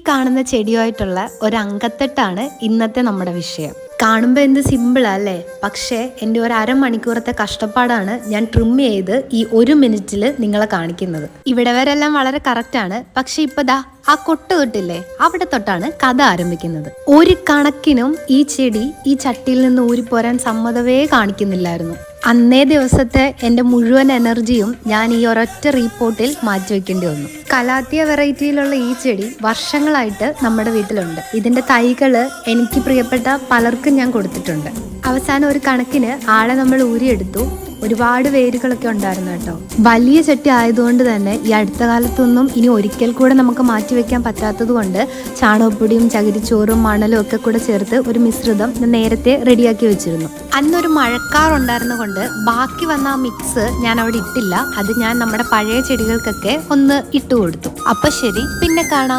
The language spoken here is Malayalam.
കാണുന്ന ചെടിയുമായിട്ടുള്ള ഒരു അങ്കത്തട്ടാണ് ഇന്നത്തെ നമ്മുടെ വിഷയം. കാണുമ്പോൾ എന്ത് സിമ്പിളാ അല്ലേ? പക്ഷേ എൻ്റെ ഒരു അരമണിക്കൂറത്തെ കഷ്ടപ്പാടാണ് ഞാൻ ട്രിം ചെയ്ത് ഈ 1 മിനിറ്റിൽ നിങ്ങളെ കാണിക്കുന്നത്. ഇവിടെ വരെല്ലാം വളരെ കറക്റ്റാണ്. പക്ഷെ ഇപ്പം ദാ ആ കൊട്ട് തൊട്ടില്ലേ, അവിടെ തൊട്ടാണ് കഥ ആരംഭിക്കുന്നത്. ഒരു കണക്കിനും ഈ ചെടി ഈ ചട്ടിയിൽ നിന്ന് ഊരിപ്പോരാൻ സമ്മതമേ കാണിക്കുന്നില്ലായിരുന്നു. അന്നേ ദിവസത്തെ എൻ്റെ മുഴുവൻ എനർജിയും ഞാൻ ഈ ഒരൊറ്റ റീപോർട്ടിൽ മാറ്റിവെക്കേണ്ടി വന്നു. കലാത്തിയ വെറൈറ്റിയിലുള്ള ഈ ചെടി വർഷങ്ങളായിട്ട് നമ്മുടെ വീട്ടിലുണ്ട്. ഇതിൻ്റെ തൈകള് എനിക്ക് പ്രിയപ്പെട്ട പലർക്കും ഞാൻ കൊടുത്തിട്ടുണ്ട്. അവസാനം ഒരു കണക്കിന് ആളെ നമ്മൾ ഊരിയെടുത്തു. ഒരുപാട് വേരുകളൊക്കെ ഉണ്ടായിരുന്നു കേട്ടോ. വലിയ ചട്ടി ആയതുകൊണ്ട് തന്നെ ഈ അടുത്ത കാലത്തൊന്നും ഇനി ഒരിക്കൽ കൂടെ നമുക്ക് മാറ്റിവെക്കാൻ പറ്റാത്തത് കൊണ്ട് ചാണകപ്പൊടിയും ചകിരിച്ചോറും മണലും ഒക്കെ കൂടെ ചേർത്ത് ഒരു മിശ്രിതം ഞാൻ നേരത്തെ റെഡിയാക്കി വെച്ചിരുന്നു. അന്നൊരു മഴക്കാറുണ്ടായിരുന്ന കൊണ്ട് ബാക്കി വന്ന ആ മിക്സ് ഞാൻ അവിടെ ഇട്ടില്ല. അത് ഞാൻ നമ്മുടെ പഴയ ചെടികൾക്കൊക്കെ ഒന്ന് ഇട്ടുകൊടുത്തു. അപ്പൊ ശരി, പിന്നെ കാണാം.